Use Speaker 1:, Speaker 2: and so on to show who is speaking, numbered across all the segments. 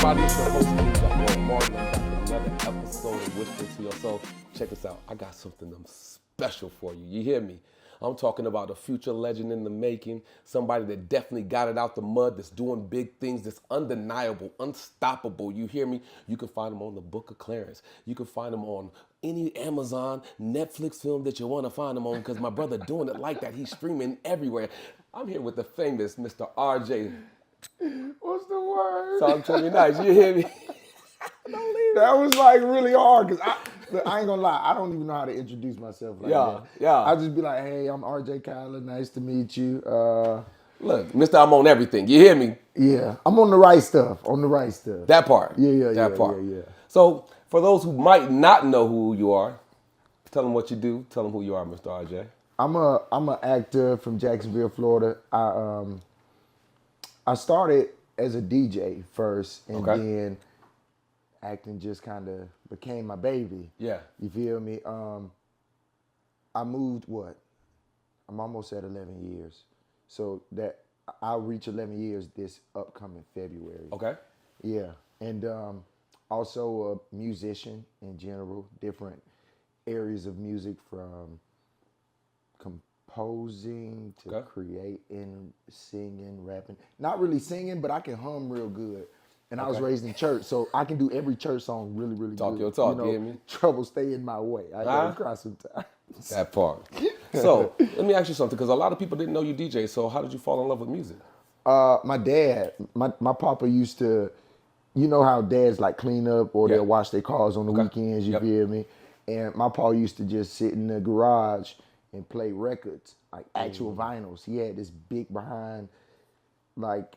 Speaker 1: everybody, it's your host, King Martin. I'm back with another episode of Whisper to Your Soul. Check this out. I got something special for you. You hear me? I'm talking about a future legend in the making, somebody that definitely got it out the mud, that's doing big things, that's undeniable, unstoppable. You hear me? You can find him on the Book of Clarence. You can find him on any Amazon, Netflix film that you want to find him on, because my brother doing it like that. He's streaming everywhere. I'm here with the famous Mr. RJ.
Speaker 2: What's the word?
Speaker 1: Talk to me nice. You hear me?
Speaker 2: Don't leave that was like really hard because I ain't gonna lie, I don't even know how to introduce myself like that.
Speaker 1: Yeah.
Speaker 2: I just be like, hey, I'm RJ Kyler, nice to meet you.
Speaker 1: Look, Mr. I'm on everything. You hear me?
Speaker 2: Yeah, I'm on the right stuff.
Speaker 1: That part.
Speaker 2: Yeah.
Speaker 1: That part. So, for those who might not know who you are, tell them what you do. Tell them who you are, Mr. RJ.
Speaker 2: I'm an actor from Jacksonville, Florida. I started as a DJ first, and then acting just kind of became my baby.
Speaker 1: Yeah.
Speaker 2: You feel me? I moved, I'm almost at 11 years. So that I'll reach 11 years this upcoming February.
Speaker 1: Okay.
Speaker 2: Yeah. And also a musician in general, different areas of music from composing to creating, singing, rapping. Not really singing, but I can hum real good. And I was raised in church, so I can do every church song really, really
Speaker 1: Talk
Speaker 2: good.
Speaker 1: your talk, you hear me?
Speaker 2: Trouble stay in my way. I gotta cry sometimes.
Speaker 1: That part. So, let me ask you something, because a lot of people didn't know you DJ, so how did you fall in love with music?
Speaker 2: My dad, my papa used to, you know how dads like clean up or they'll wash their cars on the weekends, you feel me? And my pa used to just sit in the garage and play records, like actual vinyls. He had this big behind, like,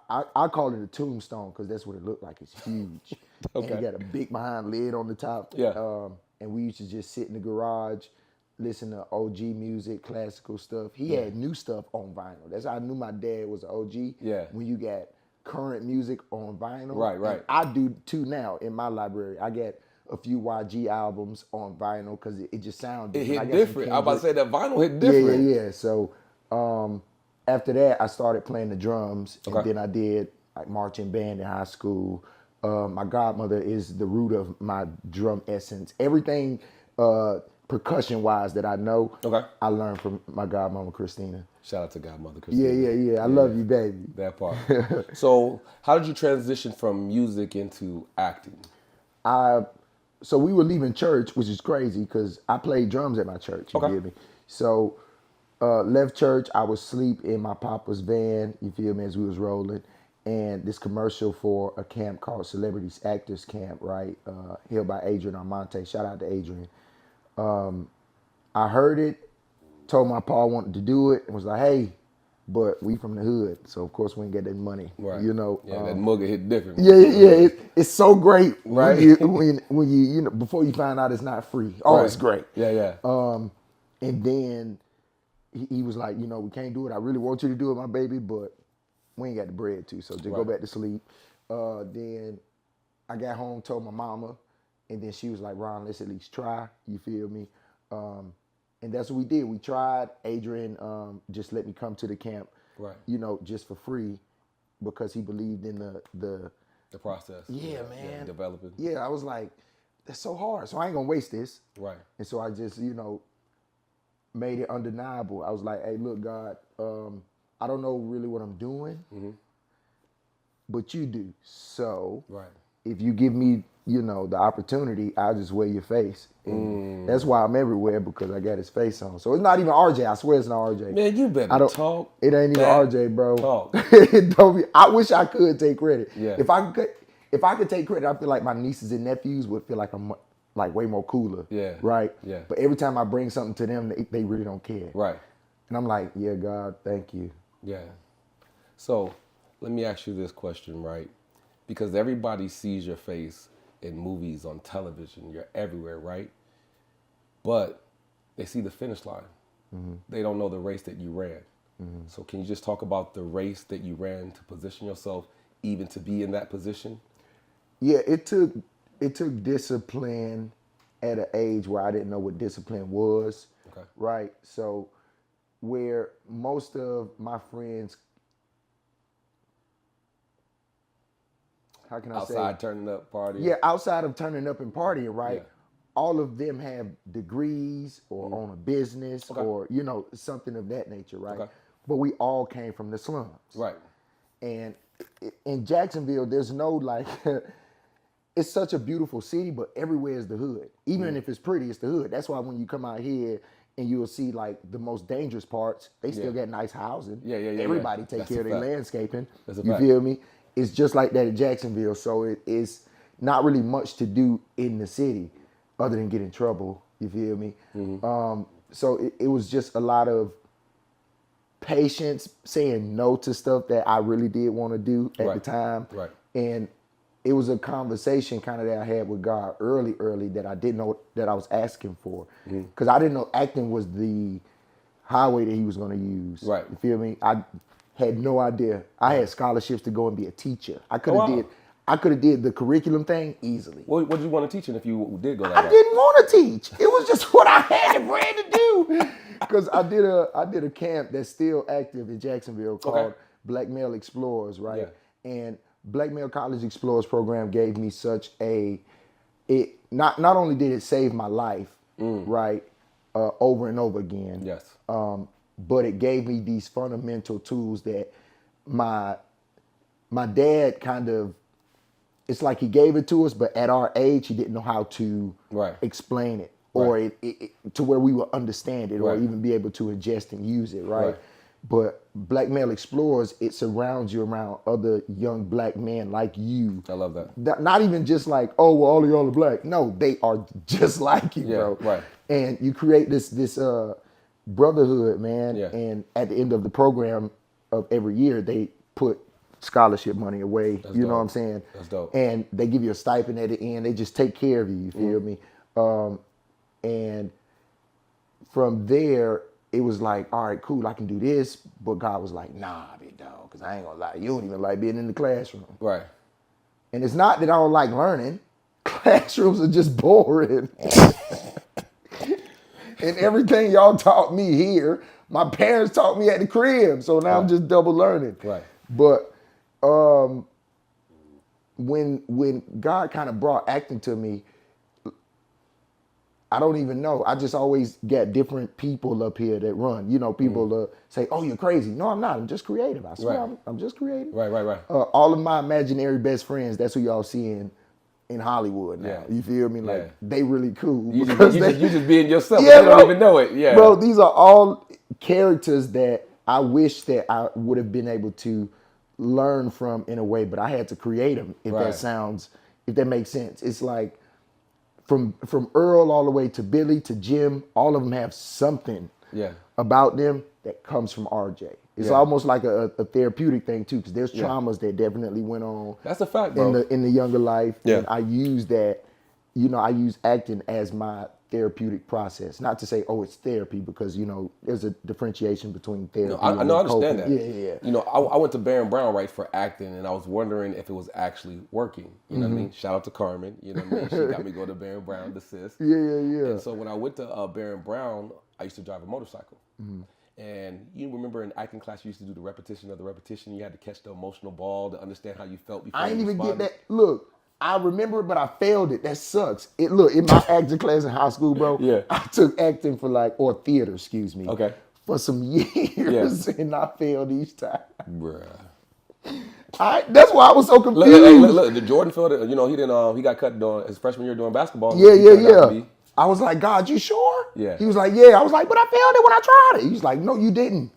Speaker 2: I call it a tombstone because that's what it looked like. It's huge. And he got a big behind lid on the top.
Speaker 1: Yeah.
Speaker 2: And we used to just sit in the garage, listen to OG music, classical stuff. He had new stuff on vinyl. That's how I knew my dad was an OG.
Speaker 1: Yeah.
Speaker 2: When you got current music on vinyl.
Speaker 1: Right.
Speaker 2: And I do too now in my library. I got a few YG albums on vinyl because it just sounds different.
Speaker 1: It hit different. I was about to say that vinyl hit different.
Speaker 2: Yeah. So after that, I started playing the drums, and then I did like marching band in high school. My godmother is the root of my drum essence. Everything percussion-wise that I know, I learned from my godmama, Christina.
Speaker 1: Shout out to godmother Christina.
Speaker 2: Yeah. I love you, baby.
Speaker 1: That part. So, how did you transition from music into acting?
Speaker 2: So we were leaving church, which is crazy because I played drums at my church. You feel me? So left church, I was asleep in my papa's van. You feel me? As we was rolling, and this commercial for a camp called Celebrities Actors Camp, right? Held by Adrian Armonte. Shout out to Adrian. I heard it, told my pa I wanted to do it, and was like, hey, but we from the hood, so of course we ain't get that money.
Speaker 1: Right.
Speaker 2: You know.
Speaker 1: Yeah, that mugger hit different.
Speaker 2: Yeah. It's so great,
Speaker 1: right?
Speaker 2: When you know before you find out it's not free. Oh, it's great.
Speaker 1: Yeah.
Speaker 2: And then he was like, we can't do it. I really want you to do it, my baby, but we ain't got the bread to, so just go back to sleep. Then I got home, told my mama, and then she was like, Ron, let's at least try. You feel me? And that's what we did. We tried. Adrian just let me come to the camp, just for free, because he believed in the
Speaker 1: process.
Speaker 2: Yeah, man.
Speaker 1: Developing.
Speaker 2: Yeah, I was like, that's so hard. So I ain't gonna waste this.
Speaker 1: Right.
Speaker 2: And so I just, made it undeniable. I was like, hey, look, God, I don't know really what I'm doing, but you do. So if you give me, the opportunity, I'll just wear your face. And that's why I'm everywhere, because I got his face on. So it's not even RJ. I swear it's not RJ.
Speaker 1: Man, you better talk.
Speaker 2: It ain't even RJ, bro.
Speaker 1: Talk.
Speaker 2: I wish I could take credit.
Speaker 1: Yeah.
Speaker 2: If I could take credit, I feel like my nieces and nephews would feel like I'm like way more cooler.
Speaker 1: Yeah.
Speaker 2: Right?
Speaker 1: Yeah.
Speaker 2: But every time I bring something to them, they really don't care.
Speaker 1: Right.
Speaker 2: And I'm like, yeah, God, thank you.
Speaker 1: Yeah. So let me ask you this question, right? Because everybody sees your face in movies, on television, you're everywhere, right? But they see the finish line. They don't know the race that you ran. So can you just talk about the race that you ran to position yourself even to be in that position?
Speaker 2: Yeah, it took discipline at an age where I didn't know what discipline was. Right? So where most of my friends, how can I say?
Speaker 1: Outside turning up, partying.
Speaker 2: Yeah, outside of turning up and partying, right?
Speaker 1: Yeah.
Speaker 2: All of them have degrees or own a business or, something of that nature, right?
Speaker 1: Okay.
Speaker 2: But we all came from the slums.
Speaker 1: Right.
Speaker 2: And in Jacksonville, there's no like, it's such a beautiful city, but everywhere is the hood. Even if it's pretty, it's the hood. That's why when you come out here and you'll see like the most dangerous parts, they still got nice housing.
Speaker 1: Yeah.
Speaker 2: Everybody take
Speaker 1: That's
Speaker 2: care
Speaker 1: a
Speaker 2: of their
Speaker 1: fact.
Speaker 2: landscaping.
Speaker 1: That's a
Speaker 2: You
Speaker 1: fact.
Speaker 2: feel me? It's just like that in Jacksonville. So it is not really much to do in the city other than get in trouble. You feel me? So it was just a lot of patience, saying no to stuff that I really did want to do at the time.
Speaker 1: Right.
Speaker 2: And it was a conversation kind of that I had with God early that I didn't know that I was asking for. Because I didn't know acting was the highway that he was going to use.
Speaker 1: Right.
Speaker 2: You feel me? I had no idea. I had scholarships to go and be a teacher. I could have did the curriculum thing easily.
Speaker 1: What did you want to teach if you did go that
Speaker 2: I
Speaker 1: route?
Speaker 2: didn't want to teach. It was just what I had the brain to do. Because I did a camp that's still active in Jacksonville called Black Male Explorers, right?
Speaker 1: Yeah.
Speaker 2: And Black Male College Explorers program gave me such not only did it save my life, right, over and over again.
Speaker 1: Yes.
Speaker 2: But it gave me these fundamental tools that my dad kind of, it's like he gave it to us, but at our age, he didn't know how to explain it or it to where we would understand it or even be able to ingest and use it, right? But Black Male Explorers, it surrounds you around other young black men like you.
Speaker 1: I love that.
Speaker 2: Not even just like, oh, well, all of y'all are black. No, they are just like you, bro.
Speaker 1: Right.
Speaker 2: And you create this brotherhood, man.
Speaker 1: Yeah.
Speaker 2: And at the end of the program of every year, they put scholarship money away.
Speaker 1: That's
Speaker 2: you know
Speaker 1: dope.
Speaker 2: what I'm saying?
Speaker 1: That's dope.
Speaker 2: And they give you a stipend at the end. They just take care of you. You feel me? And from there, it was like, all right, cool, I can do this. But God was like, nah, big dog, because I ain't gonna lie, you don't even like being in the classroom.
Speaker 1: Right.
Speaker 2: And it's not that I don't like learning. Classrooms are just boring. And everything y'all taught me here, my parents taught me at the crib. So now I'm just double learning.
Speaker 1: Right.
Speaker 2: But when God kind of brought acting to me, I don't even know. I just always get different people up here that run. You know, people say, oh, you're crazy. No, I'm not. I'm just creative. I swear, I'm just creative.
Speaker 1: Right.
Speaker 2: All of my imaginary best friends, that's who y'all see in Hollywood now.
Speaker 1: Yeah.
Speaker 2: You feel me? Like, they really cool.
Speaker 1: You just being yourself.
Speaker 2: Yeah,
Speaker 1: you don't even know it. Yeah.
Speaker 2: Bro, these are all characters that I wish that I would have been able to learn from in a way, but I had to create them, if that makes sense. It's like, from Earl all the way to Billy to Jim, all of them have something about them that comes from RJ. It's almost like a therapeutic thing too, because there's traumas that definitely went on.
Speaker 1: That's a fact, bro.
Speaker 2: In the younger life, and I use that. I use acting as my therapeutic process. Not to say, oh, it's therapy, because there's a differentiation between therapy.
Speaker 1: I understand that.
Speaker 2: Yeah.
Speaker 1: I went to Barron Brown for acting, and I was wondering if it was actually working. You know what I mean? Shout out to Carmen. You know what I mean? She got me go to Barron Brown to assist.
Speaker 2: Yeah.
Speaker 1: And so when I went to Barron Brown, I used to drive a motorcycle. And you remember in acting class, you used to do the repetition of the repetition. You had to catch the emotional ball to understand how you felt before
Speaker 2: I ain't
Speaker 1: you
Speaker 2: even
Speaker 1: responded.
Speaker 2: get that. Look, I remember it, but I failed it. That sucks. Look, in my acting class in high school, bro, I took acting or theater, excuse me, for some years, and I failed each time.
Speaker 1: Bruh.
Speaker 2: That's why I was so confused.
Speaker 1: Look, the Jordan failed it. He didn't. He got cut during his freshman year doing basketball.
Speaker 2: Yeah. I was like, God, you sure?
Speaker 1: Yeah.
Speaker 2: He was like, yeah. I was like, but I failed it when I tried it. He was like, no, you didn't.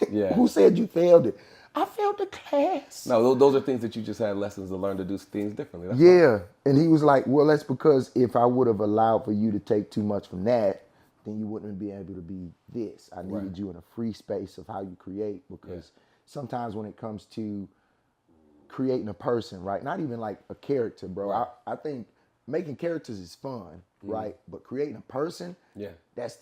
Speaker 1: Yeah.
Speaker 2: Who said you failed it? I failed the class.
Speaker 1: No, those are things that you just had lessons to learn to do things differently. That's
Speaker 2: all. And he was like, well, that's because if I would have allowed for you to take too much from that, then you wouldn't be able to be this. I needed you in a free space of how you create, because sometimes when it comes to creating a person, right? Not even like a character, bro.
Speaker 1: Right.
Speaker 2: I think making characters is fun, right? But creating a person, that's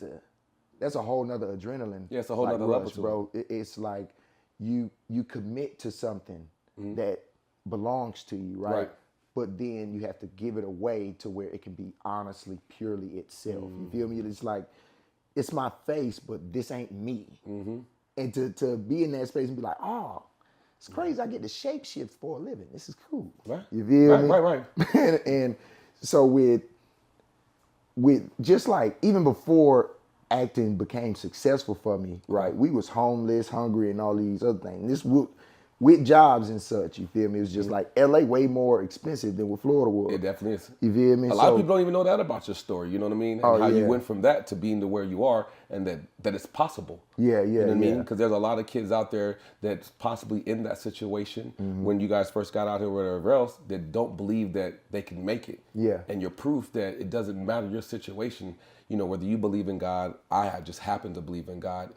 Speaker 2: a whole nother adrenaline.
Speaker 1: Yeah, it's a whole nother level,
Speaker 2: bro. It's like you commit to something that belongs to you, right? But then you have to give it away to where it can be honestly, purely itself. You feel me? It's like, it's my face, but this ain't me. And to be in that space and be like, oh, It's crazy. I get to shape shift for a living. This is cool.
Speaker 1: Right.
Speaker 2: You feel me?
Speaker 1: Right.
Speaker 2: and so with just like even before acting became successful for me, right? We was homeless, hungry, and all these other things. This with jobs and such, you feel me? It was just like LA way more expensive than what Florida was.
Speaker 1: It definitely is.
Speaker 2: You feel me?
Speaker 1: A lot of people don't even know that about your story. You know what I mean? And how you went from that to being to where you are, and that it's possible.
Speaker 2: Yeah.
Speaker 1: You know what I mean? Because there's a lot of kids out there that's possibly in that situation when you guys first got out here or whatever else that don't believe that they can make it.
Speaker 2: Yeah.
Speaker 1: And you're proof that it doesn't matter your situation. You know, whether you believe in God, I just happen to believe in God.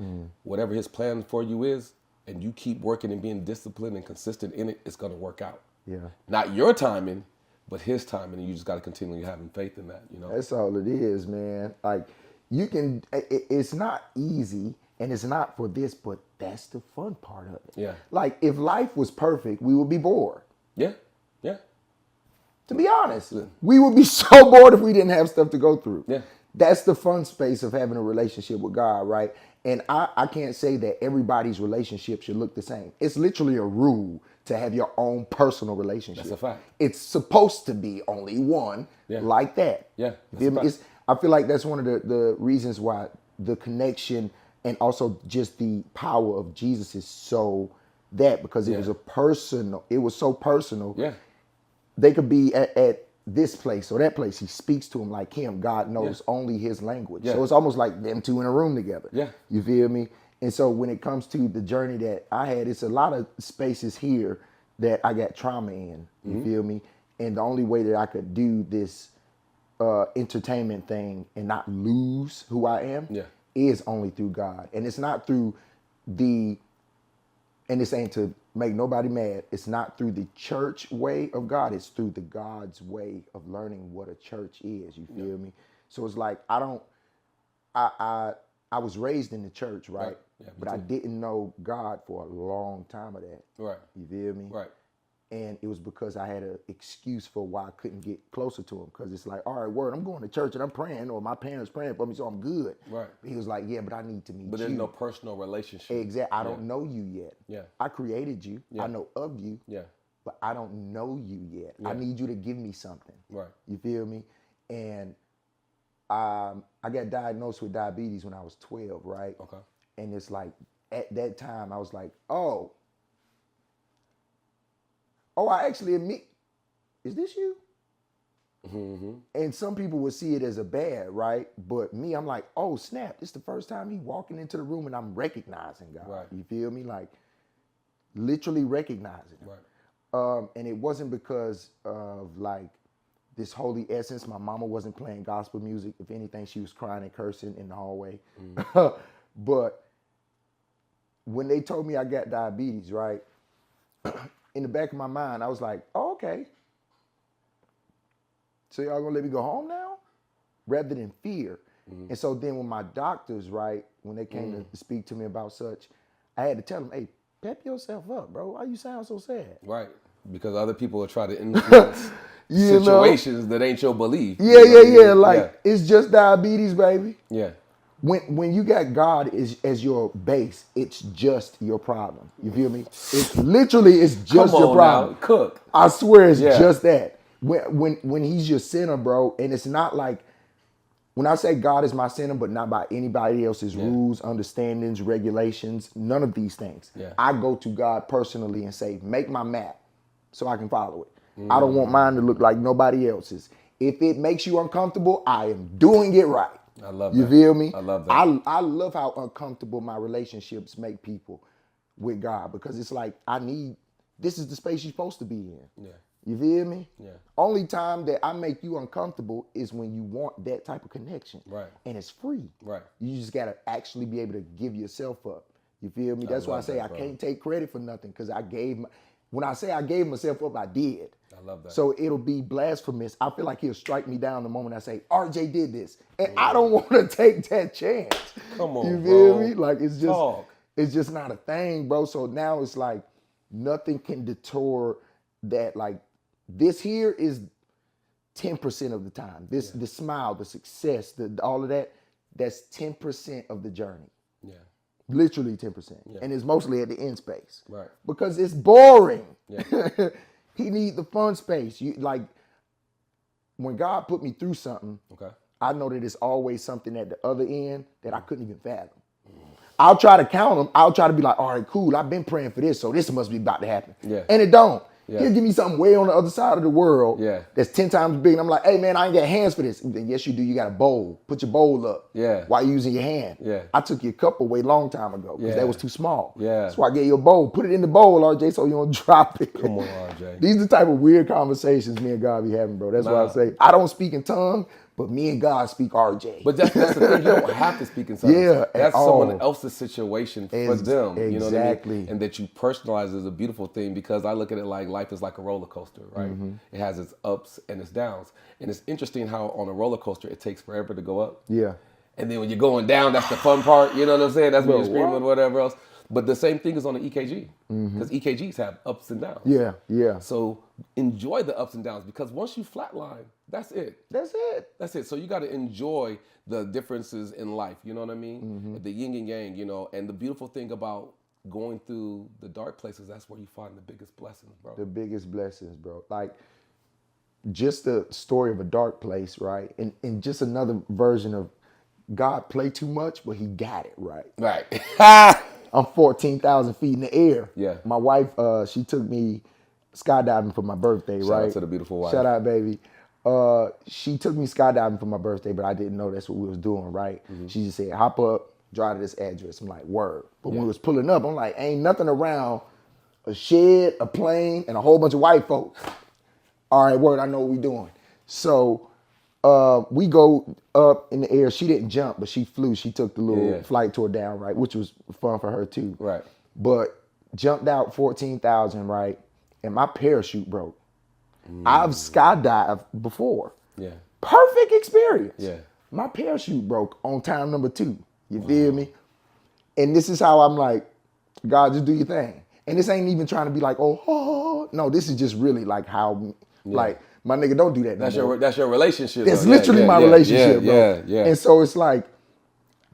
Speaker 1: Whatever His plan for you is, and you keep working and being disciplined and consistent in it, it's going to work out.
Speaker 2: Yeah.
Speaker 1: Not your timing, but His timing, and you just got to continue having faith in that, you know?
Speaker 2: That's all it is, man. Like, you can, it's not easy, and it's not for this, but that's the fun part of it.
Speaker 1: Yeah.
Speaker 2: Like, if life was perfect, we would be bored.
Speaker 1: Yeah.
Speaker 2: To be honest, we would be so bored if we didn't have stuff to go through.
Speaker 1: Yeah.
Speaker 2: That's the fun space of having a relationship with God, right? And I can't say that everybody's relationship should look the same. It's literally a rule to have your own personal relationship.
Speaker 1: That's a fact.
Speaker 2: It's supposed to be only one like that.
Speaker 1: Yeah,
Speaker 2: I feel like that's one of the reasons why the connection and also just the power of Jesus is so that, because it was it was so personal.
Speaker 1: Yeah.
Speaker 2: They could be at this place or that place. He speaks to him like him. God knows only His language. So it's almost like them two in a room together.
Speaker 1: Yeah.
Speaker 2: You feel me? And so when it comes to the journey that I had, it's a lot of spaces here that I got trauma in. You feel me? And the only way that I could do this entertainment thing and not lose who I am is only through God. And it's not through and this ain't to make nobody mad, it's not through the church way of God, it's through the God's way of learning what a church is. You feel me? So it's like I was raised in the church, right?
Speaker 1: Yeah,
Speaker 2: but I didn't know God for a long time of that.
Speaker 1: Right.
Speaker 2: You feel me?
Speaker 1: Right.
Speaker 2: And it was because I had an excuse for why I couldn't get closer to Him. Because it's like, all right, word, I'm going to church and I'm praying, or my parents praying for me, so I'm good.
Speaker 1: Right.
Speaker 2: But He was like, yeah, but I need to meet you.
Speaker 1: But there's no personal relationship.
Speaker 2: Exactly. I don't know you yet.
Speaker 1: Yeah.
Speaker 2: I created you. I know of you.
Speaker 1: Yeah.
Speaker 2: But I don't know you yet. I need you to give me something.
Speaker 1: Right.
Speaker 2: You feel me? And I got diagnosed with diabetes when I was 12, right?
Speaker 1: Okay.
Speaker 2: And it's like, at that time, I was like, I actually admit, is this you? And some people would see it as a bad, right? But me, I'm like, oh, snap. This is the first time he walking into the room and I'm recognizing God.
Speaker 1: Right.
Speaker 2: You feel me? Like, literally recognizing him.
Speaker 1: Right.
Speaker 2: And it wasn't because of, like, this holy essence. My mama wasn't playing gospel music. If anything, she was crying and cursing in the hallway. But when they told me I got diabetes, right? In the back of my mind, I was like, oh, okay. So y'all gonna let me go home now? Rather than fear. And so then when my doctors, right, when they came to speak to me about such, I had to tell them, hey, pep yourself up, bro. Why you sound so sad?
Speaker 1: Right. Because other people will try to influence situations that ain't your belief.
Speaker 2: Yeah. Like, it's just diabetes, baby.
Speaker 1: Yeah.
Speaker 2: When you got God as your base, it's just your problem. You feel me? It's just your problem.
Speaker 1: Now, cook.
Speaker 2: I swear it's just that. When He's your center, bro, and it's not like, when I say God is my center, but not by anybody else's rules, understandings, regulations, none of these things.
Speaker 1: Yeah.
Speaker 2: I go to God personally and say, make my map so I can follow it. I don't want mine to look like nobody else's. If it makes you uncomfortable, I am doing it right.
Speaker 1: I love that.
Speaker 2: You feel me?
Speaker 1: I love that.
Speaker 2: I love how uncomfortable my relationships make people with God, because it's like, this is the space you're supposed to be in.
Speaker 1: Yeah.
Speaker 2: You feel me?
Speaker 1: Yeah.
Speaker 2: Only time that I make you uncomfortable is when you want that type of connection.
Speaker 1: Right.
Speaker 2: And it's free.
Speaker 1: Right.
Speaker 2: You just got to actually be able to give yourself up. You feel me? That's why I say I can't take credit for nothing, because when I say I gave myself up, I did.
Speaker 1: I love that.
Speaker 2: So it'll be blasphemous. I feel like He'll strike me down the moment I say, RJ did this. And I don't want to take that chance.
Speaker 1: Come on,
Speaker 2: you feel
Speaker 1: bro.
Speaker 2: me? Like, it's just not a thing, bro. So now it's like nothing can deter that. Like, this here is 10% of the time. The smile, the success, all of that, that's 10% of the journey.
Speaker 1: Yeah.
Speaker 2: Literally 10%. And it's mostly at the end space.
Speaker 1: Right.
Speaker 2: Because it's boring.
Speaker 1: Yeah.
Speaker 2: He need the fun space. You like when God put me through something,
Speaker 1: Okay.
Speaker 2: I know that it's always something at the other end that I couldn't even fathom. I'll try to count them. I'll try to be like, all right, cool. I've been praying for this, so this must be about to happen.
Speaker 1: Yeah.
Speaker 2: And it don't.
Speaker 1: Yeah.
Speaker 2: He'll give me something way on the other side of the world
Speaker 1: Yeah.
Speaker 2: that's 10 times big. And I'm like, hey, man, I ain't got hands for this. Then, yes, you do. You got a bowl. Put your bowl up.
Speaker 1: Yeah.
Speaker 2: While you using your hand.
Speaker 1: Yeah.
Speaker 2: I took your cup away long time ago because
Speaker 1: Yeah.
Speaker 2: that was too small.
Speaker 1: Yeah.
Speaker 2: That's why I gave you a bowl. Put it in the bowl, RJ, so you don't drop it.
Speaker 1: Come on, RJ.
Speaker 2: These are the type of weird conversations me and God be having, bro. That's why I say I don't speak in tongue, but me and God speak RJ.
Speaker 1: But that's the thing. You don't have to speak in tongues.
Speaker 2: Yeah,
Speaker 1: that's
Speaker 2: at
Speaker 1: someone
Speaker 2: all.
Speaker 1: else's situation for them. You know what I
Speaker 2: Exactly.
Speaker 1: mean? And that you personalize is a beautiful thing because I look at it like life is like a roller coaster, right?
Speaker 2: Mm-hmm.
Speaker 1: It has its ups and its downs. And it's interesting how on a roller coaster it takes forever to go up.
Speaker 2: Yeah.
Speaker 1: And then when you're going down, that's the fun part. You know what I'm saying? That's when
Speaker 2: Bro,
Speaker 1: you're screaming
Speaker 2: what?
Speaker 1: or whatever else. But the same thing is on the EKG because EKGs have ups and downs.
Speaker 2: Yeah, yeah.
Speaker 1: So enjoy the ups and downs because once you flatline, that's it.
Speaker 2: That's it.
Speaker 1: That's it. So you got to enjoy the differences in life. You know what I mean? The yin and yang, you know. And the beautiful thing about going through the dark places, that's where you find the biggest blessings, bro.
Speaker 2: The biggest blessings, bro. Like just the story of a dark place, right? And just another version of God play too much, but he got it right.
Speaker 1: Right.
Speaker 2: I'm 14,000 feet in the air.
Speaker 1: Yeah.
Speaker 2: My wife, she took me skydiving for my birthday,
Speaker 1: Shout
Speaker 2: right?
Speaker 1: out to the beautiful wife.
Speaker 2: Shout out, baby. She took me skydiving for my birthday, but I didn't know that's what we was doing, right? She just said, hop up, drive to this address. I'm like, word. But when we was pulling up, I'm like, ain't nothing around a shed, a plane, and a whole bunch of white folks. All right, word, I know what we doing. So we go up in the air. She didn't jump, but she flew. She took the little flight tour down, right, which was fun for her too.
Speaker 1: Right.
Speaker 2: But jumped out 14,000, right, and my parachute broke. I've skydived before.
Speaker 1: Yeah.
Speaker 2: Perfect experience.
Speaker 1: Yeah.
Speaker 2: My parachute broke on time number 2. You feel me? And this is how I'm like, God, just do your thing. And this ain't even trying to be like, oh, no, this is just really like how, like, my nigga, don't do that.
Speaker 1: That's your relationship.
Speaker 2: That's
Speaker 1: though.
Speaker 2: literally my relationship, bro.
Speaker 1: Yeah.
Speaker 2: And so it's like,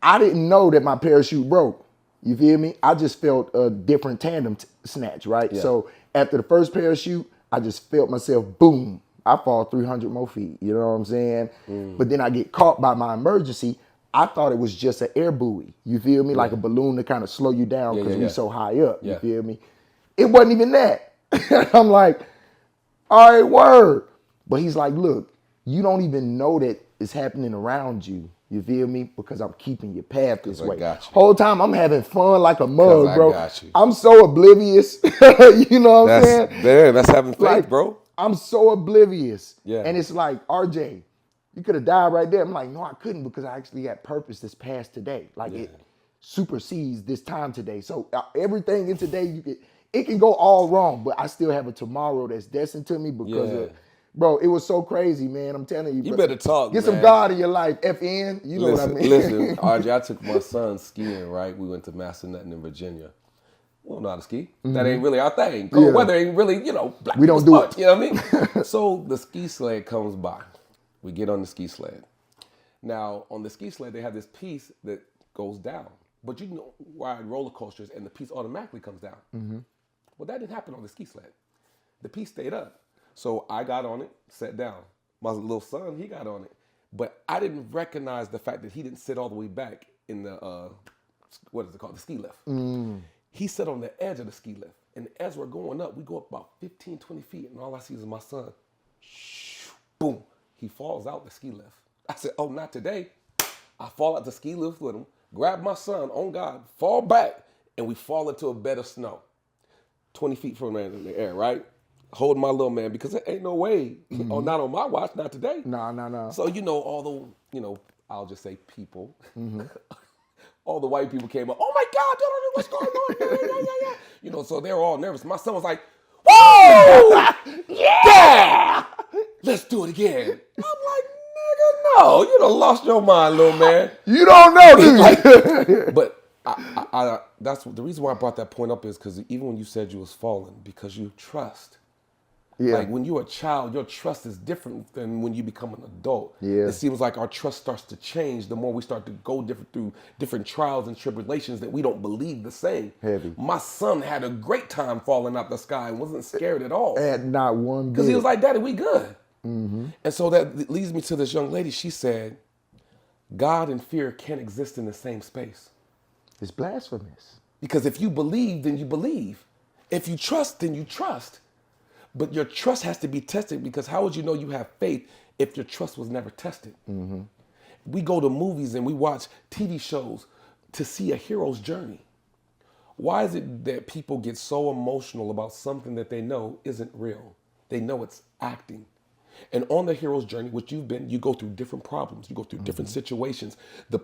Speaker 2: I didn't know that my parachute broke. You feel me? I just felt a different tandem snatch, right?
Speaker 1: Yeah.
Speaker 2: So after the first parachute, I just felt myself, boom, I fall 300 more feet. You know what I'm saying? But then I get caught by my emergency. I thought it was just an air buoy. You feel me? Like a balloon to kind of slow you down because we so high up. You feel me? It wasn't even that. I'm like, all right, word. But he's like, look, you don't even know that it's happening around you. You feel me? Because I'm keeping your path this way.
Speaker 1: got you.
Speaker 2: Whole time I'm having fun like a mug,
Speaker 1: I
Speaker 2: bro.
Speaker 1: got you.
Speaker 2: I'm so oblivious. You know what I'm saying?
Speaker 1: That's having faith,
Speaker 2: Like,
Speaker 1: bro.
Speaker 2: I'm so oblivious.
Speaker 1: Yeah.
Speaker 2: And it's like, RJ, you could have died right there. I'm like, no, I couldn't because I actually had purpose this past today. Like it supersedes this time today. So everything in today, it can go all wrong, but I still have a tomorrow that's destined to me because of, bro, it was so crazy, man. I'm telling you.
Speaker 1: You better talk,
Speaker 2: Get
Speaker 1: man.
Speaker 2: some God in your life. FN, you know what I mean?
Speaker 1: Listen, RJ, I took my son skiing, right? We went to Massanutten in Virginia. We don't know how to ski. That ain't really our thing. Cold weather ain't really, black
Speaker 2: We don't
Speaker 1: people's
Speaker 2: do
Speaker 1: sport, you know what I mean? So the ski sled comes by. We get on the ski sled. Now, on the ski sled, they have this piece that goes down. But you know, ride roller coasters and the piece automatically comes down. Well, that didn't happen on the ski sled. The piece stayed up. So I got on it, sat down. My little son, he got on it. But I didn't recognize the fact that he didn't sit all the way back in the, what is it called, the ski lift. He sat on the edge of the ski lift. And as we're going up, we go up about 15, 20 feet, and all I see is my son. Boom. He falls out the ski lift. I said, oh, not today. I fall out the ski lift with him, grab my son, on God, fall back, and we fall into a bed of snow. 20 feet from in the air, right? Holding my little man because there ain't no way. Oh, not on my watch, not today.
Speaker 2: No.
Speaker 1: So, all the, I'll just say people. All the white people came up, oh my God, what's going on? So they were all nervous. My son was like, whoa! Yeah! Let's do it again. I'm like, nigga, no. You done lost your mind, little man.
Speaker 2: You don't know, do you?
Speaker 1: But that's the reason why I brought that point up is because even when you said you was falling, because you trust.
Speaker 2: Yeah.
Speaker 1: Like when you're a child, your trust is different than when you become an adult.
Speaker 2: Yeah.
Speaker 1: It seems like our trust starts to change the more we start to go through different trials and tribulations that we don't believe the same.
Speaker 2: Heavy.
Speaker 1: My son had a great time falling out the sky and wasn't scared at all.
Speaker 2: And not one bit.
Speaker 1: Because he was like, Daddy, we good. And so that leads me to this young lady. She said, God and fear can't exist in the same space.
Speaker 2: It's blasphemous.
Speaker 1: Because if you believe, then you believe. If you trust, then you trust. But your trust has to be tested, because how would you know you have faith if your trust was never tested? We go to movies and we watch TV shows to see a hero's journey. Why is it that people get so emotional about something that they know isn't real? They know it's acting. And on the hero's journey, which you've been, you go through different problems, you go through different situations. The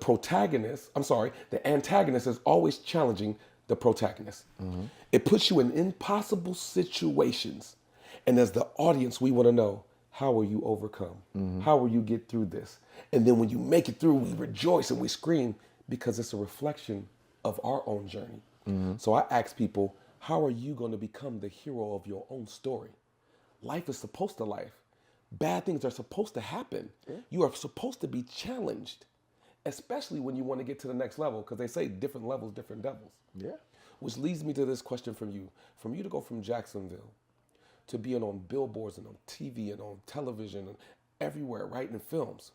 Speaker 1: antagonist is always challenging the protagonist. It puts you in impossible situations. And as the audience, we want to know, how will you overcome? How will you get through this? And then when you make it through, we rejoice and we scream, because it's a reflection of our own journey. So I ask people, how are you going to become the hero of your own story? Life is supposed to life. Bad things are supposed to happen. You are supposed to be challenged, especially when you want to get to the next level, because they say different levels, different devils.
Speaker 2: Yeah.
Speaker 1: Which leads me to this question from you. From you to go from Jacksonville to being on billboards and on TV and on television and everywhere, writing films.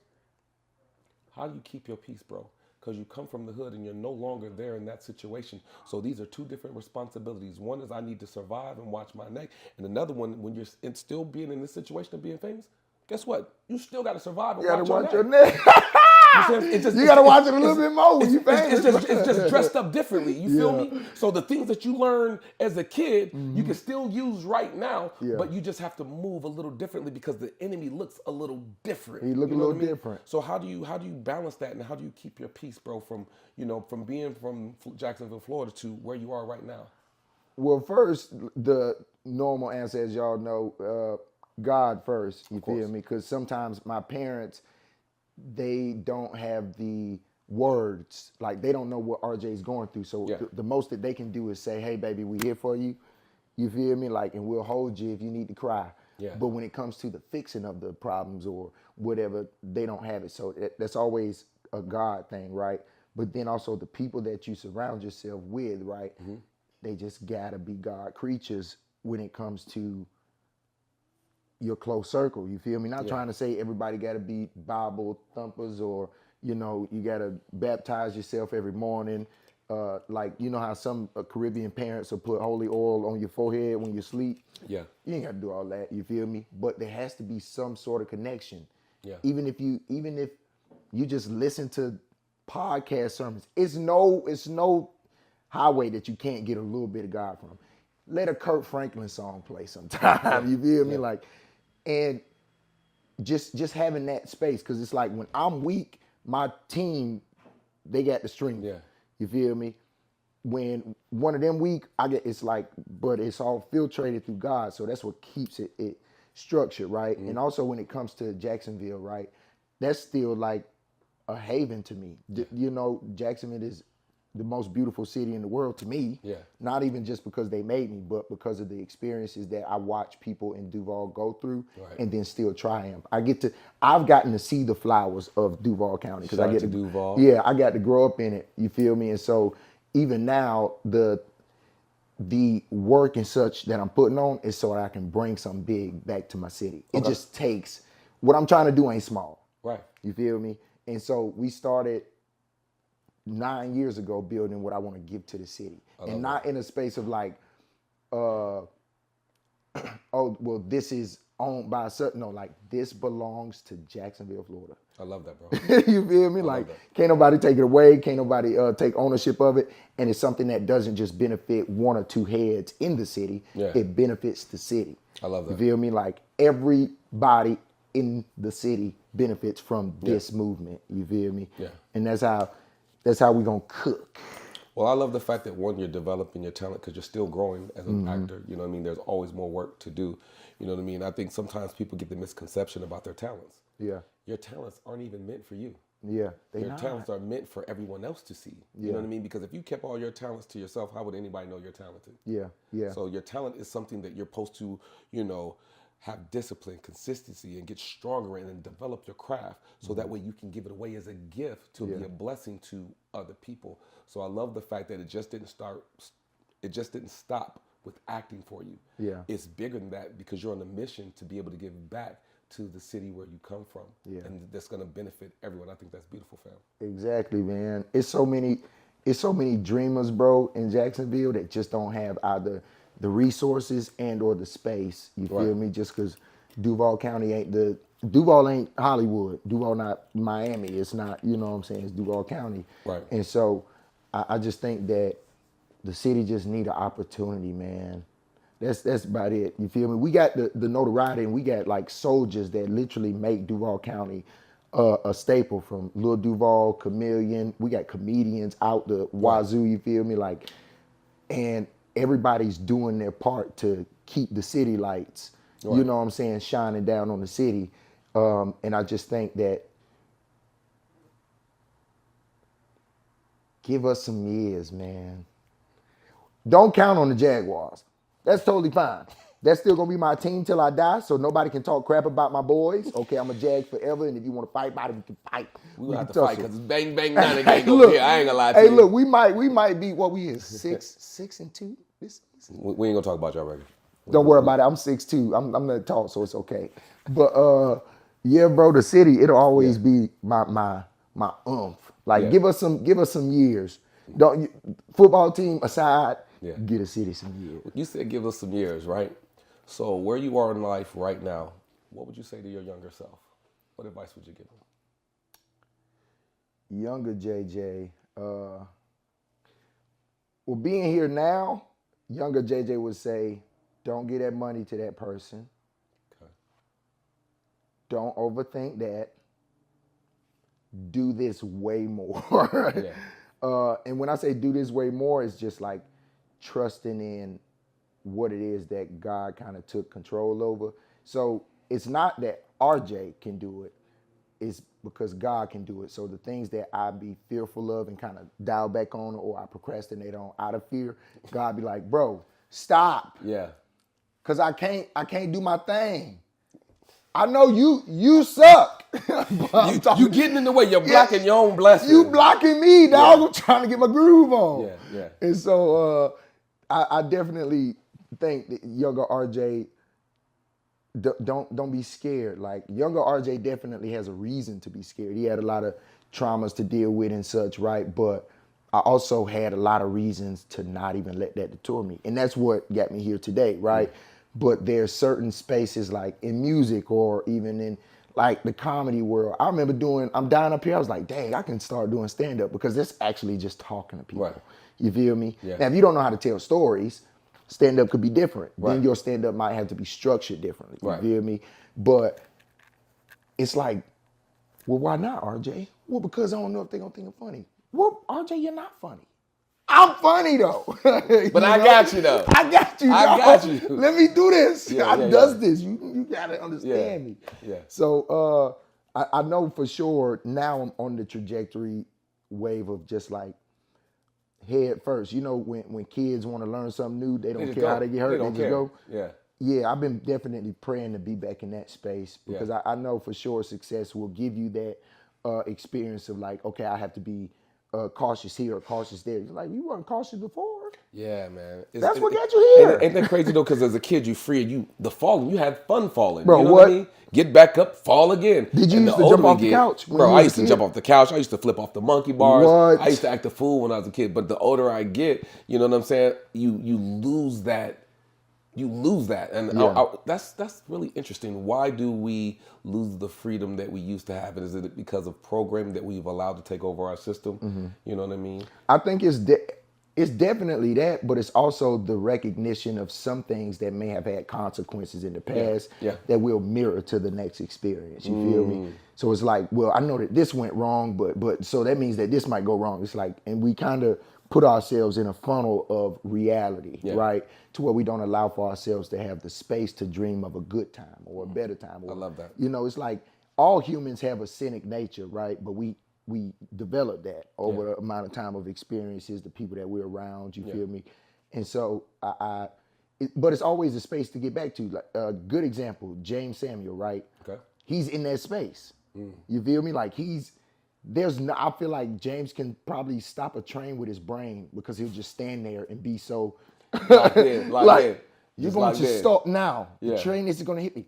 Speaker 1: How do you keep your peace, bro? Because you come from the hood and you're no longer there in that situation. So these are two different responsibilities. One is I need to survive and watch my neck. And another one, when you're still being in this situation of being famous, guess what? You still got to survive and watch your neck. You
Speaker 2: got to watch it a little bit more when you famous.
Speaker 1: It's just dressed up differently. You feel me? So the things that you learn as a kid, you can still use right now, but you just have to move a little differently because the enemy looks a little different.
Speaker 2: He look a little different.
Speaker 1: So how do you balance that, and how do you keep your peace, bro, from being from Jacksonville, Florida, to where you are right now?
Speaker 2: Well, first, the normal answer, as y'all know, God first. You feel me? Because sometimes my parents, they don't have the words, like they don't know what RJ's going through. So the most that they can do is say, hey, baby, we here for you. You feel me? Like, and we'll hold you if you need to cry. But when it comes to the fixing of the problems or whatever, they don't have it. So that's always a God thing, right? But then also the people that you surround yourself with, right? They just gotta be God creatures when it comes to your close circle. You feel me? Not trying to say everybody got to be Bible thumpers or, you got to baptize yourself every morning. Like, you know how some Caribbean parents will put holy oil on your forehead when you sleep?
Speaker 1: Yeah.
Speaker 2: You ain't got to do all that. You feel me? But there has to be some sort of connection.
Speaker 1: Yeah.
Speaker 2: Even if you just listen to podcast sermons, it's no highway that you can't get a little bit of God from. Let a Kurt Franklin song play sometime. You feel me? Like, and just having that space, because it's like when I'm weak, my team, they got the strength.
Speaker 1: Yeah.
Speaker 2: You feel me? When one of them weak, it's like, but it's all filtrated through God, so that's what keeps it structured, right? And also when it comes to Jacksonville, right, that's still like a haven to me. Jacksonville is the most beautiful city in the world to me.
Speaker 1: Yeah.
Speaker 2: Not even just because they made me, but because of the experiences that I watch people in Duval go through and then still triumph. I've gotten to see the flowers of Duval County because I get to
Speaker 1: Duval.
Speaker 2: Yeah, I got to grow up in it. You feel me? And so even now the work and such that I'm putting on is so that I can bring something big back to my city. It just takes, what I'm trying to do ain't small.
Speaker 1: Right.
Speaker 2: You feel me? And so we started 9 years ago building what I want to give to the city. And not in a space of like, oh, well, this is owned by a certain, no, like this belongs to Jacksonville, Florida.
Speaker 1: I love that, bro.
Speaker 2: You feel me? Like, can't nobody take it away. Can't nobody take ownership of it. And it's something that doesn't just benefit one or two heads in the city. Yeah. It benefits the city.
Speaker 1: I love that.
Speaker 2: You feel me? Like everybody in the city benefits from this movement. You feel me?
Speaker 1: Yeah.
Speaker 2: And that's how we gonna cook.
Speaker 1: Well, I love the fact that, one, you're developing your talent because you're still growing as an actor. You know what I mean? There's always more work to do. You know what I mean? I think sometimes people get the misconception about their talents.
Speaker 2: Yeah.
Speaker 1: Your talents aren't even meant for you.
Speaker 2: Yeah.
Speaker 1: Your talents are meant for everyone else to see. You know what I mean? Because if you kept all your talents to yourself, how would anybody know you're talented?
Speaker 2: Yeah. Yeah.
Speaker 1: So your talent is something that you're supposed to, have discipline, consistency, and get stronger and develop your craft so that way you can give it away as a gift to be a blessing to other people. So I love the fact that it just didn't stop with acting for you.
Speaker 2: Yeah.
Speaker 1: It's bigger than that because you're on a mission to be able to give back to the city where you come from.
Speaker 2: Yeah.
Speaker 1: And that's going to benefit everyone. I think that's beautiful, fam.
Speaker 2: Exactly, man. It's so many dreamers, bro, in Jacksonville that just don't have either the resources and or the space. You feel me? Just because Duval County Duval ain't Hollywood. Duval not Miami. It's not, you know what I'm saying? It's Duval County.
Speaker 1: Right.
Speaker 2: And so I just think that the city just need an opportunity, man. That's about it. You feel me? We got the notoriety, and we got like soldiers that literally make Duval County a staple, from Lil Duval, Chameleon. We got comedians out the wazoo. You feel me? Like, and everybody's doing their part to keep the city lights. You know what I'm saying? Shining down on the city. And I just think that give us some years, man. Don't count on the Jaguars. That's totally fine. That's still gonna be my team till I die, so nobody can talk crap about my boys. Okay, I'm a Jag forever, and if you want to fight about it, we can fight.
Speaker 1: We gonna have to fight because it's bang bang none again.
Speaker 2: Look,
Speaker 1: here. I ain't gonna lie to
Speaker 2: hey,
Speaker 1: you.
Speaker 2: look, we might be what we is 6-2 this season.
Speaker 1: We ain't gonna talk about y'all record.
Speaker 2: Don't worry about it. I'm 6'2". I'm gonna talk, so it's okay. But yeah, bro, the city, it'll always be my oomph. Like give us some years. Don't football team aside. Get a city some years.
Speaker 1: You said give us some years, right? So where you are in life right now, what would you say to your younger self? What advice would you give him?
Speaker 2: Younger JJ, well, being here now, younger JJ would say, don't get that money to that person. Okay. Don't overthink that. Do this way more. And when I say do this way more, it's just like trusting in what it is that God kind of took control over. So it's not that RJ can do it, it's because God can do it. So the things that I be fearful of and kind of dial back on, or I procrastinate on out of fear, God be like, bro, stop.
Speaker 1: Yeah.
Speaker 2: Cause I can't do my thing. I know you suck.
Speaker 1: You getting in the way. You're blocking your own blessing.
Speaker 2: You blocking me, dog. I'm trying to get my groove on.
Speaker 1: Yeah.
Speaker 2: And so I definitely think that younger RJ, don't be scared. Like, younger RJ definitely has a reason to be scared. He had a lot of traumas to deal with and such, right? But I also had a lot of reasons to not even let that deter me. And that's what got me here today, right? But there's certain spaces, like in music or even in like the comedy world. I remember I'm dying up here, I was like, dang, I can start doing stand-up, because that's actually just talking to people.
Speaker 1: Right.
Speaker 2: You feel me?
Speaker 1: Yeah.
Speaker 2: Now, if you don't know how to tell stories, stand-up could be different.
Speaker 1: Right.
Speaker 2: Then your stand-up might have to be structured differently. You
Speaker 1: Right.
Speaker 2: feel me? But it's like, well, why not, RJ? Well, because I don't know if they're going to think I'm funny. Well, RJ, you're not funny. I'm funny, though.
Speaker 1: But I got you, though.
Speaker 2: I got you,
Speaker 1: I
Speaker 2: dog.
Speaker 1: got you.
Speaker 2: Let me do this.
Speaker 1: Yeah,
Speaker 2: this. You got to understand me.
Speaker 1: Yeah.
Speaker 2: So I know for sure now I'm on the trajectory wave of just like head first. You know, when kids want to learn something new, they don't care how they get hurt. They just go.
Speaker 1: Yeah.
Speaker 2: Yeah, I've been definitely praying to be back in that space, because I know for sure success will give you that experience of like, okay, I have to be cautious here or cautious there. You're like, you weren't cautious before.
Speaker 1: Yeah, man.
Speaker 2: That's what got you here.
Speaker 1: Ain't that crazy though? Because as a kid, you free. You had fun falling.
Speaker 2: Bro,
Speaker 1: you know
Speaker 2: what?
Speaker 1: I mean? Get back up, fall again.
Speaker 2: Did you used to jump off the couch?
Speaker 1: Bro, I used to jump off the couch. I used to flip off the monkey bars.
Speaker 2: What?
Speaker 1: I used to act a fool when I was a kid. But the older I get, you know what I'm saying? You lose that. You lose that, and that's really interesting. Why do we lose the freedom that we used to have? And is it because of programming that we've allowed to take over our system? Mm-hmm. You know what I mean?
Speaker 2: I think it's definitely that, but it's also the recognition of some things that may have had consequences in the past that will mirror to the next experience. You feel me? So it's like, well, I know that this went wrong, but so that means that this might go wrong. It's like, and we kind of put ourselves in a funnel of reality, right? To where we don't allow for ourselves to have the space to dream of a good time or a better time. Or,
Speaker 1: I love that.
Speaker 2: You know, it's like all humans have a cynic nature, right? But we develop that over the amount of time of experiences, the people that we're around, you feel me? And so but it's always a space to get back to. Like a good example, James Samuel, right?
Speaker 1: Okay.
Speaker 2: He's in that space. You feel me? Like there's no, I feel like James can probably stop a train with his brain because he'll just stand there and be so
Speaker 1: Locked in.
Speaker 2: You're going to stop now.
Speaker 1: Yeah.
Speaker 2: The train isn't going to hit me.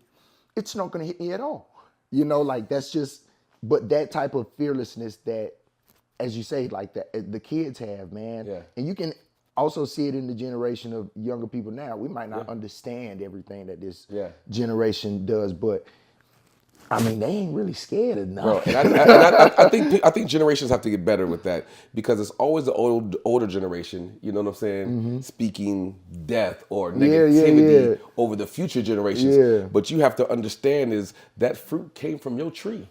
Speaker 2: It's not going to hit me at all. You know, like that's just, but that type of fearlessness that, as you say, like the kids have, man.
Speaker 1: Yeah.
Speaker 2: And you can also see it in the generation of younger people now. We might not understand everything that this generation does, but I mean, they ain't really scared of nothing.
Speaker 1: Bro, and I think generations have to get better with that because it's always the older generation, you know what I'm saying, speaking death or negativity over the future generations.
Speaker 2: Yeah.
Speaker 1: But you have to understand is that fruit came from your tree.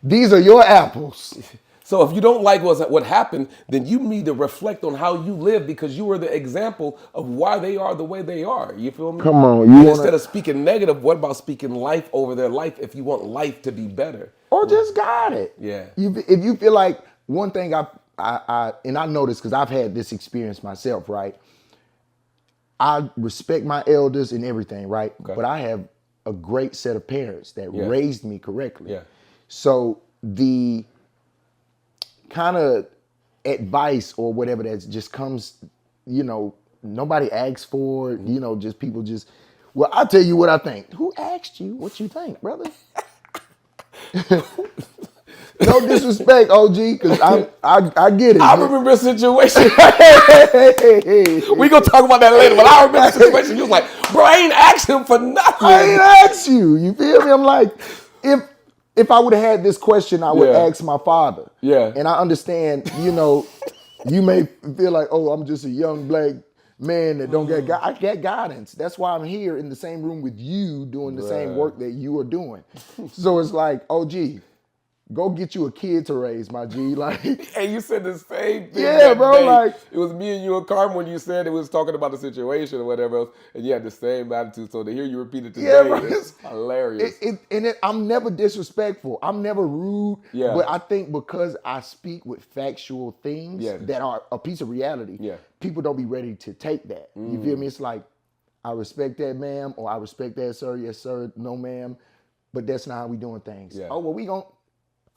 Speaker 2: These are your apples.
Speaker 1: So if you don't like what happened, then you need to reflect on how you live because you were the example of why they are the way they are. You feel me?
Speaker 2: Come on.
Speaker 1: Instead of speaking negative, what about speaking life over their life if you want life to be better?
Speaker 2: Or just guide it.
Speaker 1: Yeah.
Speaker 2: If you feel like one thing I know this because I've had this experience myself, right? I respect my elders and everything, right?
Speaker 1: Okay.
Speaker 2: But I have a great set of parents that raised me correctly.
Speaker 1: Yeah.
Speaker 2: So the kind of advice or whatever that just comes, you know, nobody asks for it, you know, just people just, well, I'll tell you what I think. Who asked you what you think, brother? No disrespect, OG, because I get it.
Speaker 1: I remember a situation. We gonna talk about that later, but I remember a situation. You was like, bro, I ain't asked him for nothing.
Speaker 2: I ain't asked you. You feel me? I'm like, if I would have had this question, I would ask my father.
Speaker 1: Yeah.
Speaker 2: And I understand, you know, you may feel like, oh, I'm just a young black man that don't get I get guidance. That's why I'm here in the same room with you doing the same work that you are doing. So it's like, OG, go get you a kid to raise, my G. Like,
Speaker 1: hey, you said the same thing.
Speaker 2: Yeah, bro. Day. Like,
Speaker 1: it was me and you and Carmen when you said it was talking about the situation or whatever else, and you had the same attitude. So to hear you repeat it today is hilarious.
Speaker 2: I'm never disrespectful. I'm never rude.
Speaker 1: Yeah.
Speaker 2: But I think because I speak with factual things that are a piece of reality, people don't be ready to take that. You feel me? It's like, I respect that, ma'am, or I respect that, sir. Yes, sir. No, ma'am. But that's not how we doing things.
Speaker 1: Yeah.
Speaker 2: Oh, well,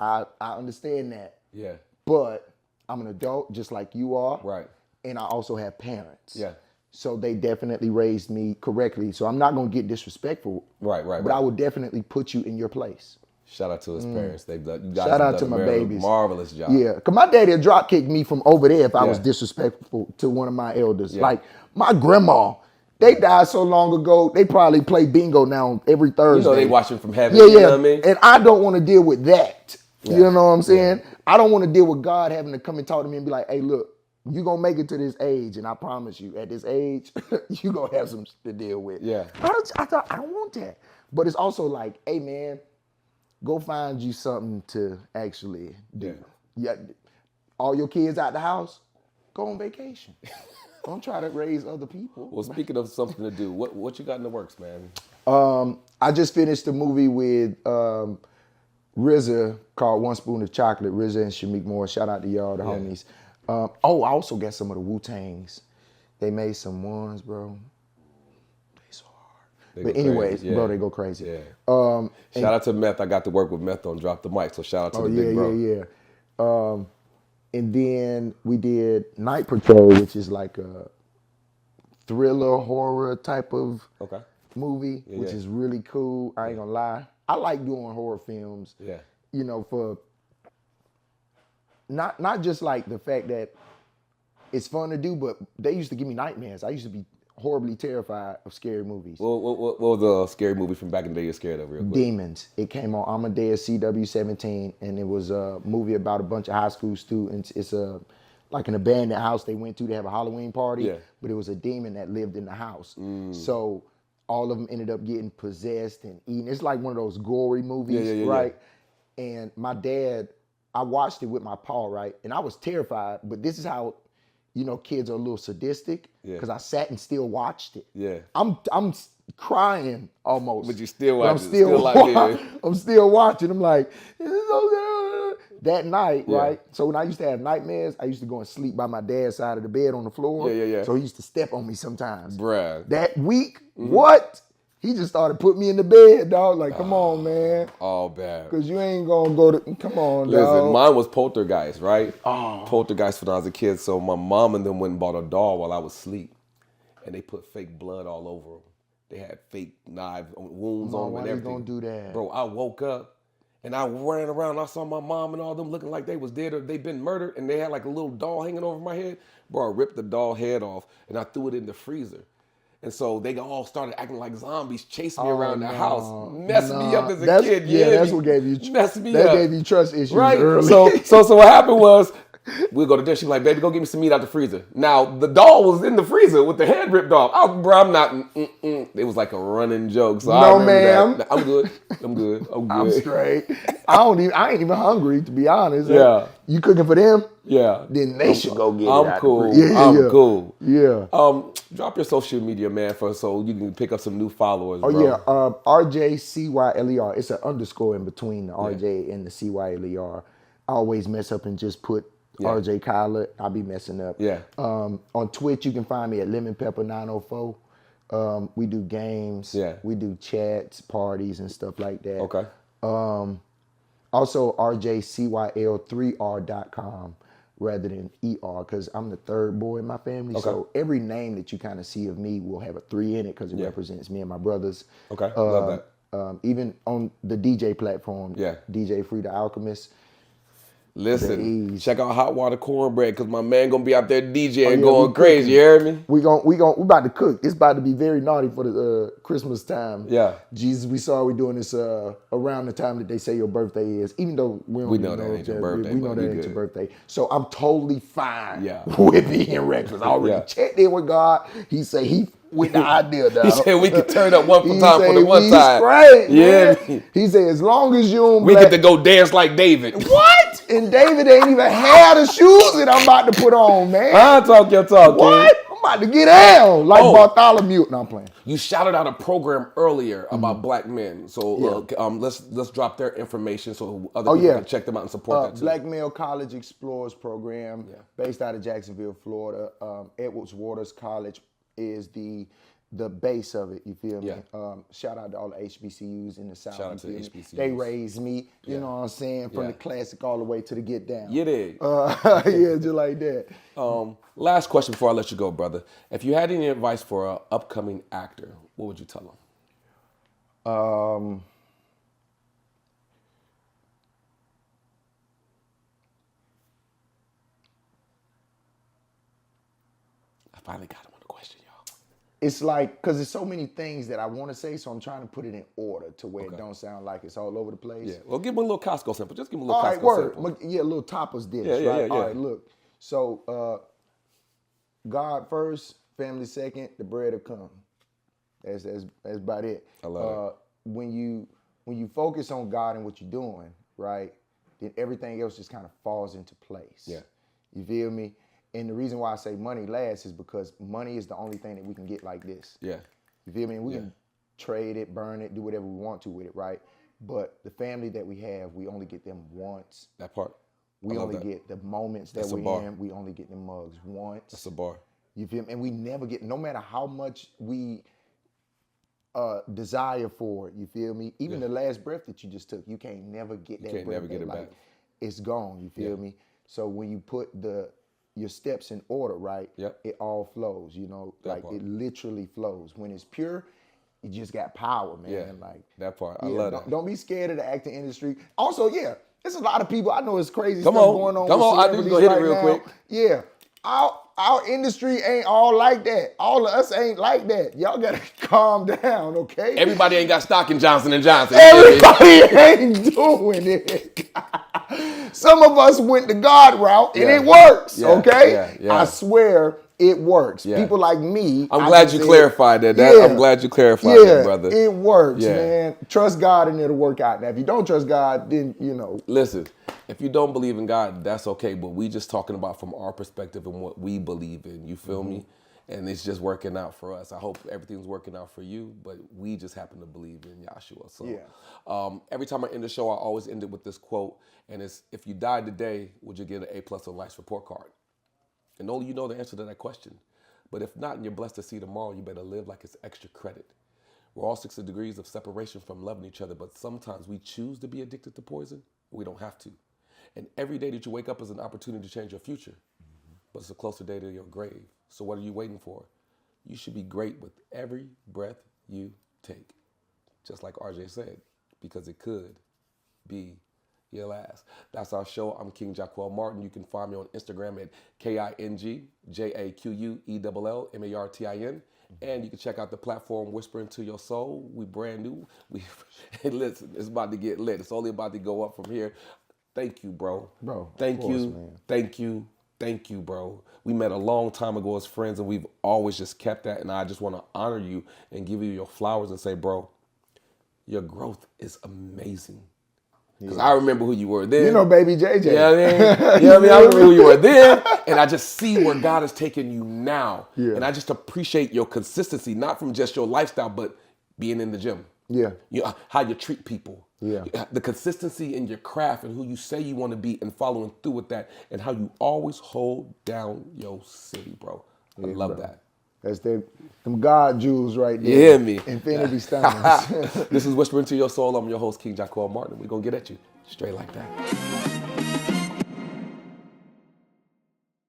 Speaker 2: I understand that.
Speaker 1: Yeah.
Speaker 2: But I'm an adult just like you are.
Speaker 1: Right.
Speaker 2: And I also have parents.
Speaker 1: Yeah.
Speaker 2: So they definitely raised me correctly. So I'm not going to get disrespectful.
Speaker 1: Right.
Speaker 2: But I will definitely put you in your place.
Speaker 1: Shout out to his parents. You guys
Speaker 2: Shout out
Speaker 1: have
Speaker 2: to
Speaker 1: done
Speaker 2: my babies.
Speaker 1: Marvelous job.
Speaker 2: Yeah. Because my daddy would drop kick me from over there if I was disrespectful to one of my elders.
Speaker 1: Yeah.
Speaker 2: Like my grandma. They died so long ago, they probably play bingo now every Thursday.
Speaker 1: You know they watching from heaven.
Speaker 2: Yeah.
Speaker 1: You know what I mean?
Speaker 2: And I don't want to deal with that.
Speaker 1: Yeah.
Speaker 2: You know what I'm saying? Yeah. I don't want to deal with God having to come and talk to me and be like, hey, look, you're going to make it to this age. And I promise you, at this age, you're going to have some to deal with.
Speaker 1: Yeah.
Speaker 2: I thought, I don't want that. But it's also like, hey, man, go find you something to actually do. Yeah. All your kids out the house, go on vacation. Don't try to raise other people.
Speaker 1: Well, speaking of something to do, what you got in the works, man?
Speaker 2: I just finished a movie with RZA called One Spoon of Chocolate. RZA and Shamik Moore. Shout out to y'all, the homies. I also got some of the Wu-Tangs. They made some ones, bro. They so hard. But anyways, bro, they go crazy.
Speaker 1: Yeah. Shout out to Meth. I got to work with Meth on Drop the Mic, so shout out to the big bro.
Speaker 2: Yeah. And then we did Night Patrol, which is like a thriller horror type of movie, which is really cool. I ain't gonna lie. I like doing horror films.
Speaker 1: Yeah.
Speaker 2: You know, for not just like the fact that it's fun to do, but they used to give me nightmares. I used to be horribly terrified of scary movies.
Speaker 1: What was the scary movie from back in the day you're scared of real quick?
Speaker 2: Demons. It came on Amadeus CW17, and it was a movie about a bunch of high school students. It's like an abandoned house they went to have a Halloween party, but it was a demon that lived in the house. So all of them ended up getting possessed and eaten. It's like one of those gory movies, right? Yeah. And my dad, I watched it with my pa, right? And I was terrified, but this is how, you know, kids are a little sadistic, because I sat and still watched it.
Speaker 1: Yeah.
Speaker 2: I'm crying almost.
Speaker 1: But you still watching.
Speaker 2: I'm still watching. I'm like, that night, right? So when I used to have nightmares, I used to go and sleep by my dad's side of the bed on the floor.
Speaker 1: Yeah.
Speaker 2: So he used to step on me sometimes.
Speaker 1: Bruh.
Speaker 2: That week, what? He just started putting me in the bed, dog. Like, come on, man.
Speaker 1: Oh, bad.
Speaker 2: Because you ain't going to go to, come on,
Speaker 1: Listen,
Speaker 2: dog.
Speaker 1: mine was poltergeist, right? Poltergeist when I was a kid. So my mom and them went and bought a doll while I was asleep. And they put fake blood all over them. They had fake knives, wounds on them and everything.
Speaker 2: Why you gonna do that?
Speaker 1: Bro, I woke up and I ran around. I saw my mom and all them looking like they was dead or they been murdered. And they had like a little doll hanging over my head. Bro, I ripped the doll head off and I threw it in the freezer. And so they all started acting like zombies, chasing me around the house, messing me up as a kid.
Speaker 2: Yeah, that's what gave you gave you trust issues early.
Speaker 1: So what happened was, we'll go to dinner. She's like, baby, go get me some meat out the freezer. Now, the doll was in the freezer with the head ripped off. I'm not, It was like a running joke. So
Speaker 2: no, ma'am.
Speaker 1: I'm good. I'm good.
Speaker 2: I'm straight. I ain't even hungry, to be honest.
Speaker 1: Yeah.
Speaker 2: You cooking for them?
Speaker 1: Yeah.
Speaker 2: Then they should go get it.
Speaker 1: I'm cool.
Speaker 2: I'm
Speaker 1: cool.
Speaker 2: Yeah.
Speaker 1: Drop your social media, man, so you can pick up some new followers, bro.
Speaker 2: Yeah. RJ_CYLER. It's an underscore in between the RJ and the CYLER. I always mess up and just put RJ Kyler. I'll be messing up.
Speaker 1: Yeah.
Speaker 2: On Twitch, you can find me at Lemon Pepper 904. We do games.
Speaker 1: Yeah.
Speaker 2: We do chats, parties, and stuff like that.
Speaker 1: Okay.
Speaker 2: Also, RJCYL3R.com rather than ER, because I'm the third boy in my family.
Speaker 1: Okay.
Speaker 2: So every name that you kind of see of me will have a 3 in it because it represents me and my brothers.
Speaker 1: Okay. Love that.
Speaker 2: Even on the DJ platform,
Speaker 1: Yeah.
Speaker 2: DJ Free the Alchemist.
Speaker 1: Listen, check out Hot Water Cornbread because my man gonna be out there DJing,
Speaker 2: Oh,
Speaker 1: going crazy. You heard me?
Speaker 2: We about to cook. It's about to be very naughty for the Christmas time.
Speaker 1: Yeah.
Speaker 2: Jesus, we saw we doing this around the time that they say your birthday is. Even though we know that ain't your birthday. We know that ain't your birthday. So I'm totally fine with being reckless. I already checked in with God. He said he with the idea, dog.
Speaker 1: He said we could turn up one time for the one
Speaker 2: He's
Speaker 1: time.
Speaker 2: Great,
Speaker 1: yeah.
Speaker 2: Man. He said as long as you don't
Speaker 1: we get to go dance like David.
Speaker 2: What? And David ain't even had the shoes that I'm about to put on, man.
Speaker 1: I'll talk your talk,
Speaker 2: what?
Speaker 1: Kid.
Speaker 2: I'm about to get down like Bartholomew. No, I'm playing.
Speaker 1: You shouted out a program earlier about black men. So let's drop their information so other people can check them out and support that too.
Speaker 2: Black Male College Explorers program based out of Jacksonville, Florida. Edwards Waters College is the base of it, you feel me? Shout out to all the HBCUs in the South.
Speaker 1: Shout out to the HBCUs.
Speaker 2: They raised me, you know what I'm saying, from the classic all the way to the get down.
Speaker 1: You dig.
Speaker 2: Yeah, just like that.
Speaker 1: Last question before I let you go, brother. If you had any advice for an upcoming actor, what would you tell them? I finally got him on the question, y'all.
Speaker 2: It's like, because there's so many things that I want to say, so I'm trying to put it in order to where it don't sound like it's all over the place.
Speaker 1: Yeah, well, give him a little Costco sample. Just give him a little Costco sample.
Speaker 2: Yeah, a little tapas dish, right? All right, look. So, God first, family second, the bread will come. That's about it.
Speaker 1: I love it.
Speaker 2: When you focus on God and what you're doing, right, then everything else just kind of falls into place.
Speaker 1: Yeah.
Speaker 2: You feel me? And the reason why I say money lasts is because money is the only thing that we can get like this.
Speaker 1: Yeah.
Speaker 2: You feel me? We can trade it, burn it, do whatever we want to with it, right? But the family that we have, we only get them once.
Speaker 1: That part.
Speaker 2: We only get the moments that we're in. We only get them mugs once.
Speaker 1: That's a bar.
Speaker 2: You feel me? And we never get, no matter how much we desire for it, you feel me? Even the last breath that you just took, you can't never get that breath.
Speaker 1: You can't never get it back.
Speaker 2: It's gone, you feel me? So when you put your steps in order, right? It all flows, you know, that part. It literally flows. When it's pure, you just got power, man.
Speaker 1: Yeah,
Speaker 2: like
Speaker 1: that part. I love that.
Speaker 2: Don't be scared of the acting industry. Also, there's a lot of people. I know it's crazy
Speaker 1: stuff
Speaker 2: going on.
Speaker 1: Come on, I need to go hit it real quick.
Speaker 2: Yeah. Our industry ain't all like that. All of us ain't like that. Y'all gotta calm down, okay?
Speaker 1: Everybody ain't got stock in Johnson & Johnson.
Speaker 2: Everybody ain't doing it. Some of us went the God route and it works, okay? I swear it works. People like me.
Speaker 1: I'm glad you clarified that. I'm glad you clarified that, brother.
Speaker 2: It works, man. Trust God and it'll work out. Now, if you don't trust God, then, you know.
Speaker 1: Listen, if you don't believe in God, that's okay. But we just talking about from our perspective and what we believe in. You feel me? And it's just working out for us. I hope everything's working out for you, but we just happen to believe in Yahshua. So every time I end the show, I always end it with this quote, and it's, if you died today, would you get an A+ on life's report card? And only you know the answer to that question. But if not, and you're blessed to see tomorrow, you better live like it's extra credit. We're all 6 degrees of separation from loving each other, but sometimes we choose to be addicted to poison. We don't have to. And every day that you wake up is an opportunity to change your future, but it's a closer day to your grave. So what are you waiting for? You should be great with every breath you take. Just like RJ said, because it could be your last. That's our show. I'm King Jaquel Martin. You can find me on Instagram at KingJaquellMartin. And you can check out the platform Whisper Into Your Soul. We brand new. Listen, it's about to get lit. It's only about to go up from here. Thank you, bro. Thank you, man. Thank you, bro. We met a long time ago as friends, and we've always just kept that. And I just want to honor you and give you your flowers and say, bro, your growth is amazing. Because I remember who you were then.
Speaker 2: You know, baby JJ.
Speaker 1: You know what I mean? I remember who you were then, and I just see where God has taken you now. Yeah. And I just appreciate your consistency, not from just your lifestyle, but being in the gym.
Speaker 2: Yeah.
Speaker 1: How you treat people.
Speaker 2: Yeah.
Speaker 1: The consistency in your craft and who you say you want to be and following through with that, and how you always hold down your city, bro. I love that.
Speaker 2: That's them God jewels right there.
Speaker 1: You hear me?
Speaker 2: Infinity stones.
Speaker 1: This is Whisper Into Your Soul. I'm your host, King Jaquel Martin. We're going to get at you straight like that.